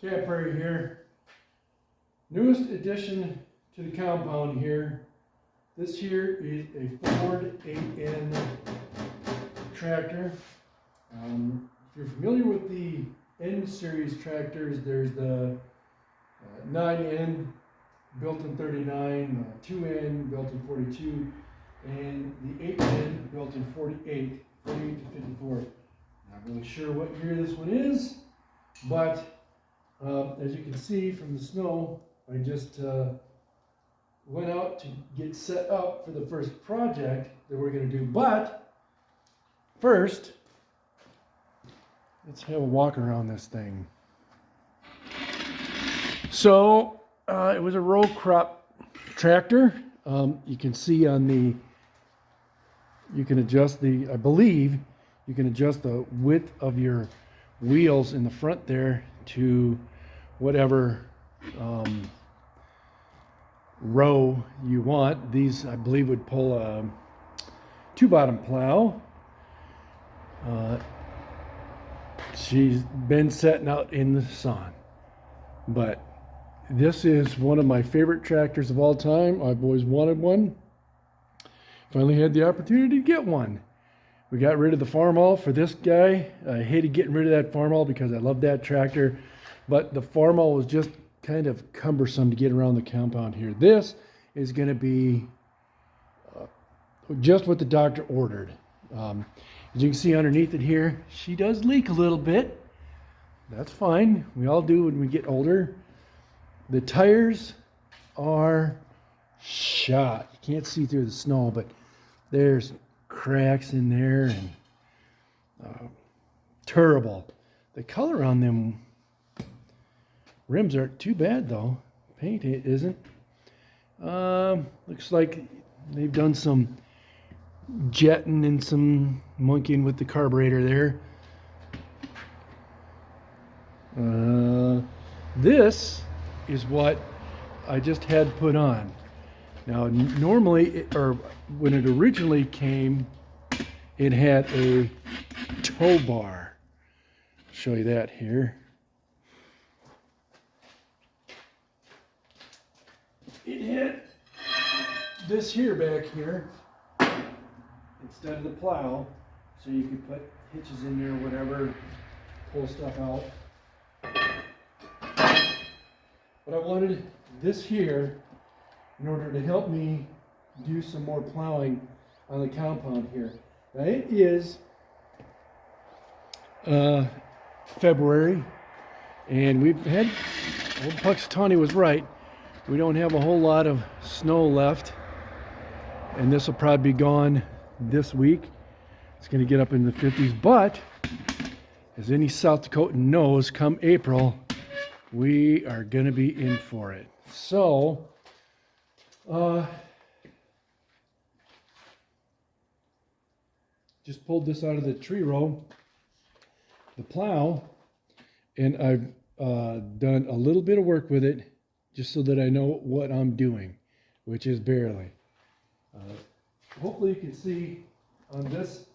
Prairie here. Newest addition to the compound here. This here is a Ford 8N tractor. If you're familiar with the N series tractors, there's the 9N built in 39, 2N built in 42, and the 8N built in 48 to 54. Not really sure what year this one is, but as you can see from the snow, I just went out to get set up for the first project that we're going to do. But first, let's have a walk around this thing. So it was a row crop tractor. You can see on the, you can adjust the, I believe you can adjust the width of your wheels in the front there to whatever row you want. These, I believe, would pull a 2-bottom plow. She's been setting out in the sun, but this is one of my favorite tractors of all time. I've always wanted one. Finally had the opportunity to get one. We got rid of the Farmall for this guy. I hated getting rid of that Farmall because I love that tractor, but the Farmall was just kind of cumbersome to get around the compound here. This is going to be just what the doctor ordered. As you can see underneath it here, she does leak a little bit. That's fine. We all do when we get older. The tires are shot. You can't see through the snow, but there's cracks in there and terrible. The color on them rims aren't too bad though. Paint it isn't. Looks like they've done some jetting and some monkeying with the carburetor there. This is what I just had put on. Now normally, or when it originally came, it had a tow bar. I'll show you that here. It had this here back here instead of the plow, so you could put hitches in there, whatever, pull stuff out. But I wanted this here in order to help me do some more plowing on the compound here. Now it is February, and we've had, old Puxatawny was right, we don't have a whole lot of snow left, and this will probably be gone this week. It's going to get up in the 50s, but as any South Dakotan knows, come April, we are going to be in for it. So, just pulled this out of the tree row, the plow, and I've done a little bit of work with it just so that I know what I'm doing, which is barely. Hopefully you can see on this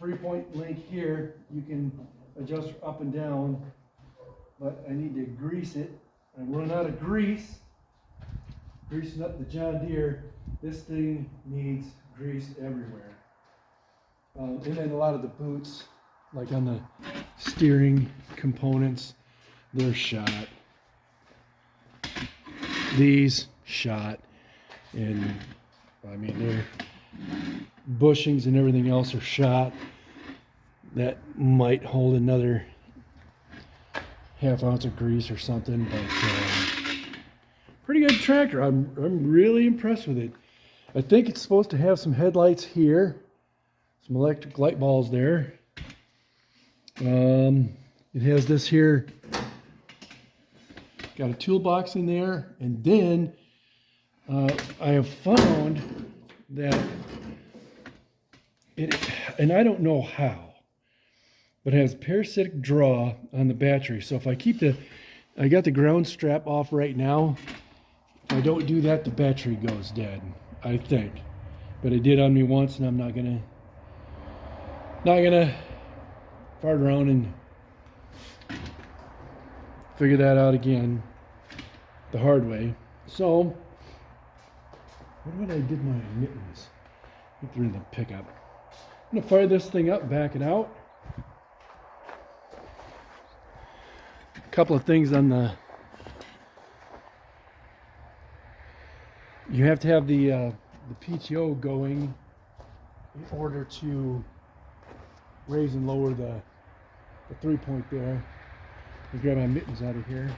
3-point link here, you can adjust up and down, but I need to grease it. I run out of grease. Greasing up the John Deere, this thing needs grease everywhere. And then a lot of the boots, like on the steering components, they're shot. These shot, and I mean their bushings and everything else are shot. That might hold another ½ ounce of grease or something, but pretty good tractor. I'm really impressed with it. I think it's supposed to have some headlights here, some electric light balls there. It has this here, got a toolbox in there, and then I have found that it, and I don't know how, but it has parasitic draw on the battery. So if I keep I got the ground strap off right now. If I don't do that, the battery goes dead, I think. But it did on me once, and I'm not gonna fart around and figure that out again the hard way. So, what would I did my mittens? I think they're in the pickup. I'm gonna fire this thing up, back it out. A couple of things on the. You have to have the PTO going in order to raise and lower the 3-point there. Let me grab my mittens out of here.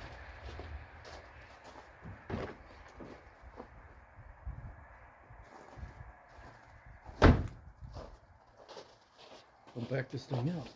I'll back this thing up.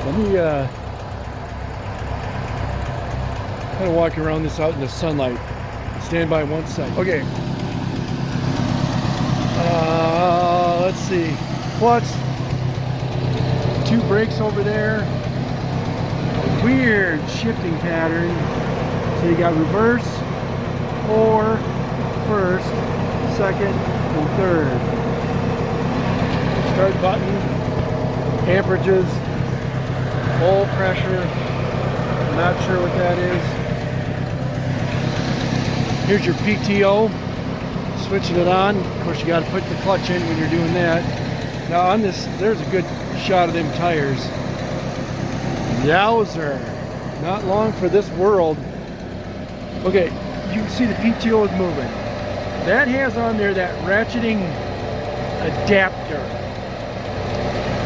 Let me kind of walk around this out in the sunlight. Stand by 1 second. Okay. Let's see. Clutch. 2 brakes over there. A weird shifting pattern. So you got reverse, 4, first, second, and third. Start button. Amperages. Oil pressure, not sure what that is. Here's your PTO, switching it on. Of course, you got to put the clutch in when you're doing that. Now on this, there's a good shot of them tires. Yowzer, not long for this world. Okay, you can see the PTO is moving. That has on there that ratcheting adapter.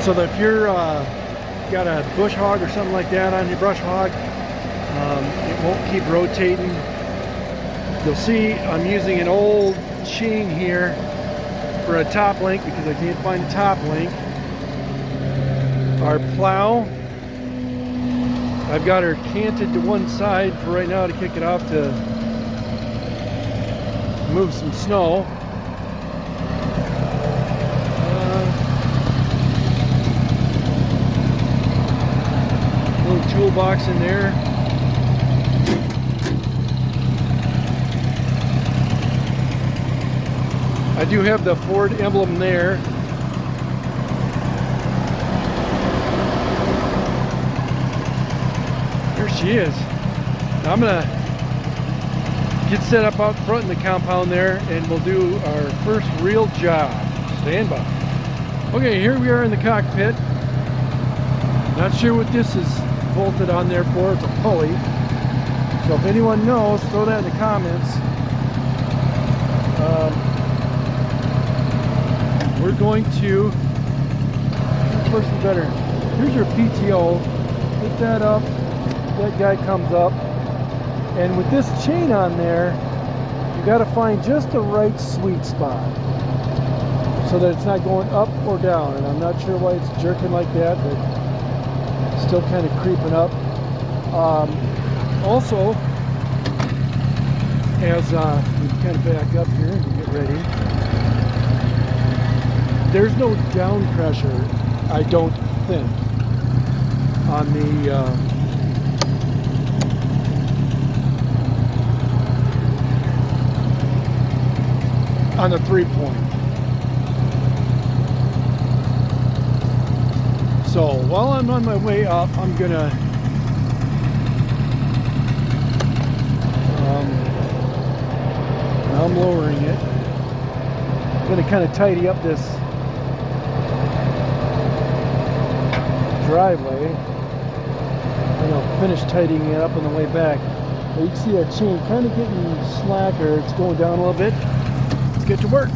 So that if you're got a bush hog or something like that on your brush hog, it won't keep rotating. You'll see I'm using an old chain here for a top link because I can't find a top link. Our plow, I've got her canted to one side for right now to kick it off to move some snow. Toolbox in there. I do have the Ford emblem there. There she is. Now I'm gonna get set up out front in the compound there and we'll do our first real job. Stand by. Okay, here we are in the cockpit. Not sure what this is bolted on there for. It's a pulley. So if anyone knows, throw that in the comments. We're going to, first we better, here's your PTO. Hit that up, that guy comes up. And with this chain on there, you got to find just the right sweet spot so that it's not going up or down. And I'm not sure why it's jerking like that, but still kind of creeping up. Also, as we kind of back up here and get ready, there's no down pressure, I don't think, on the on the 3-point. So while I'm on my way up, I'm gonna Now I'm lowering it. I'm going to kind of tidy up this driveway, and I'll finish tidying it up on the way back. But you can see that chain kind of getting slacker. It's going down a little bit. Let's get to work.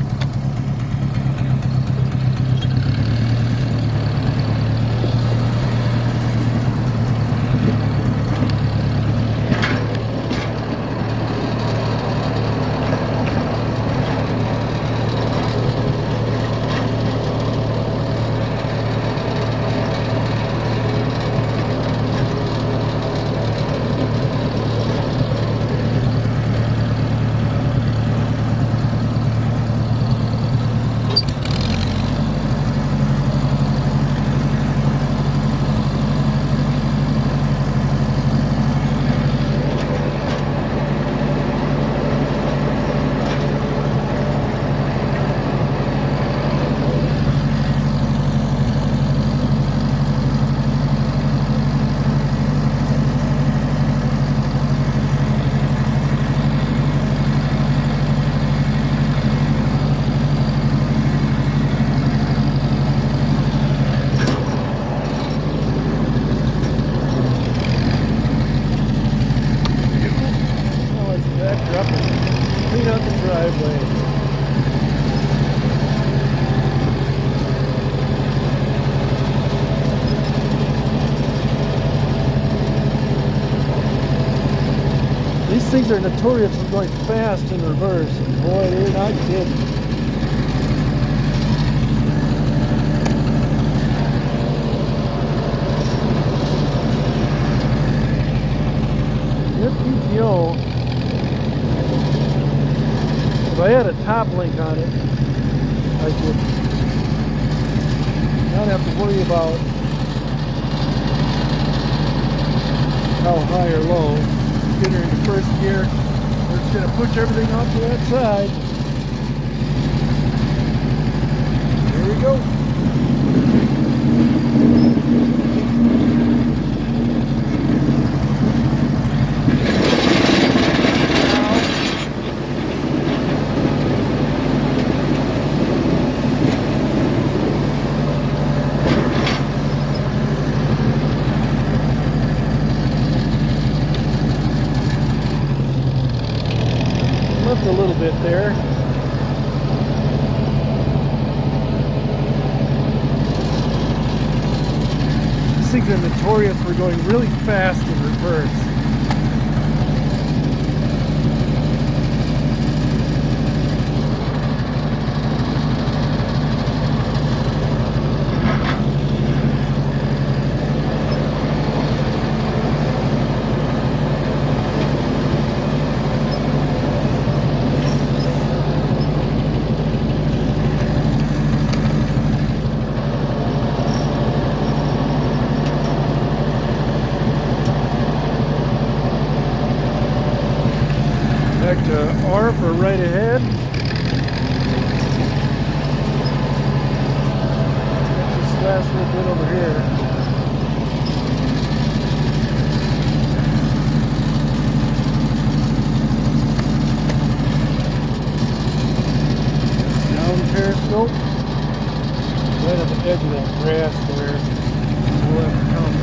Clean out the driveway. These things are notorious for going fast in reverse. Boy, they're not kidding. Your PTO, if I had a top link on it, I could not have to worry about how high or low. Get her into first gear. We're just going to push everything off to that side. Here we go. Left a little bit there. These things are notorious for going really fast in reverse. Back to R for right ahead. Got this last little bit over here. Down periscope. Right at the edge of that grass there. We'll have to come.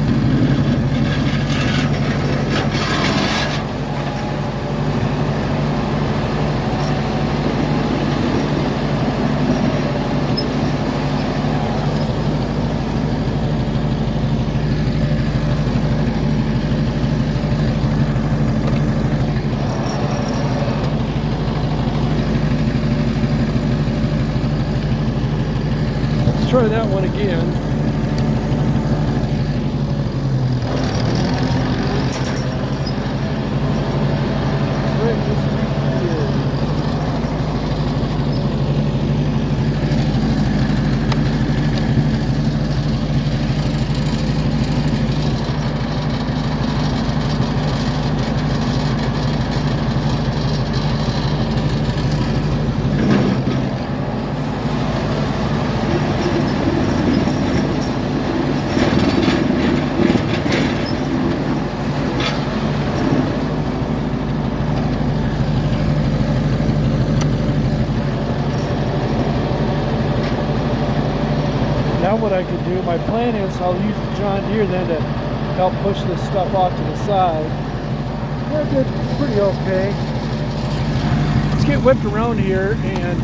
Let's try that one again. Right, this is good. now what I could do, my plan is I'll use the John Deere then to help push this stuff off to the side. That did pretty okay. Let's get whipped around here and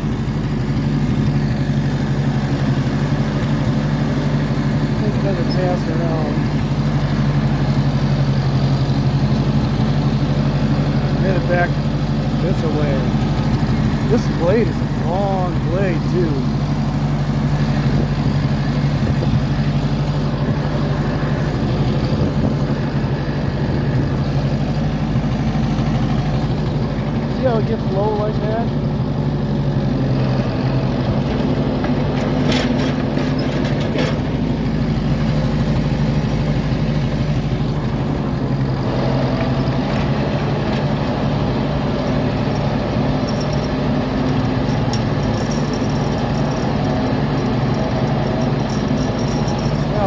take another pass around. Head back this way. This blade is a long blade too. See how it gets low like that?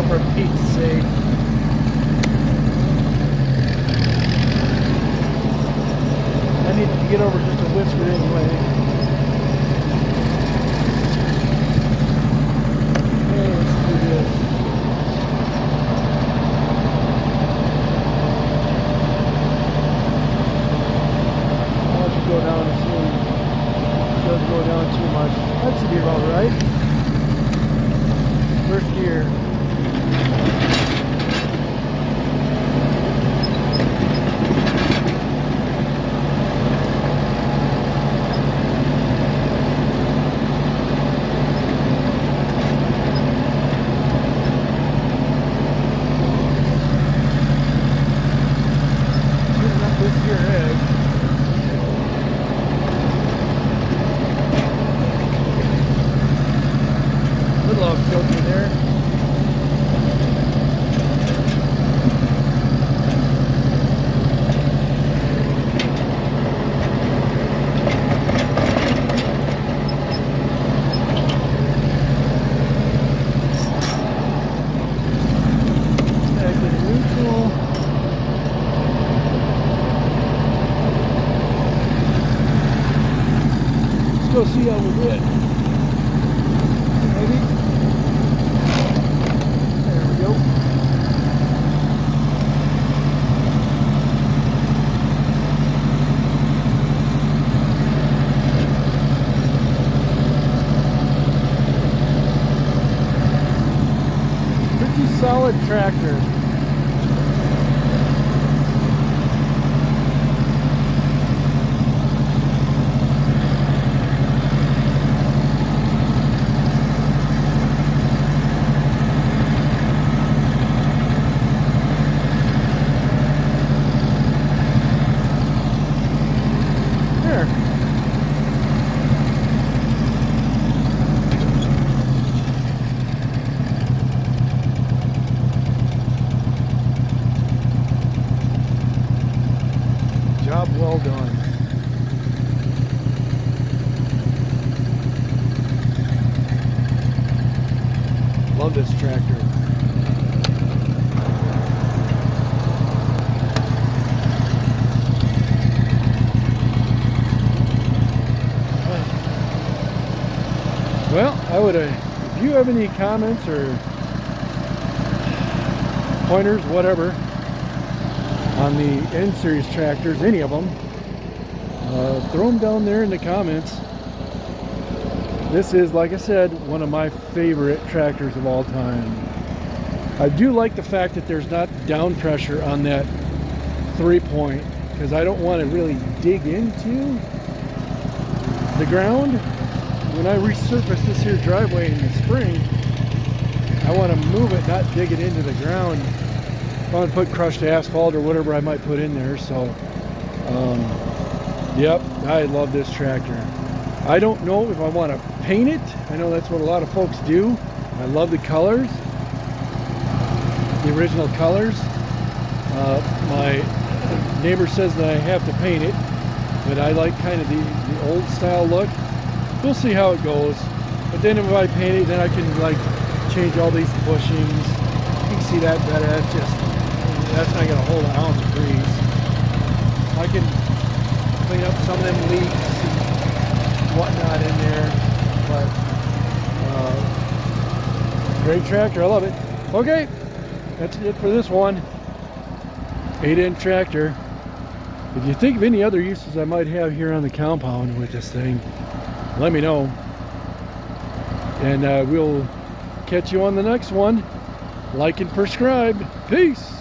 For Pete's sake. I need to get over just a whisker anyway. Okay, let's do this. I'll let you go down and see. It doesn't go down too much. That should be about right. First gear. Go see how we did. Maybe. There we go. Pretty solid tractor. Job well done. Love this tractor. Well, I would if you have any comments or pointers, whatever, on the N-Series tractors, any of them, throw them down there in the comments. This is, like I said, one of my favorite tractors of all time. I do like the fact that there's not down pressure on that 3-point, because I don't want to really dig into the ground. When I resurface this here driveway in the spring, I want to move it, not dig it into the ground. I want to put crushed asphalt or whatever I might put in there. So yep, I love this tractor. I don't know if I want to paint it. I know that's what a lot of folks do. I love the colors, the original colors. My neighbor says that I have to paint it, but I like kind of the old style look. We'll see how it goes. But then if I paint it, then I can like change all these bushings. You can see that better. That's not gonna hold an ounce of grease. I can clean up some of them leaks and whatnot in there. But Great tractor, I love it. Okay, that's it for this one. 8-inch tractor. If you think of any other uses I might have here on the compound with this thing, let me know. And we'll catch you on the next one. Like and subscribe. Peace.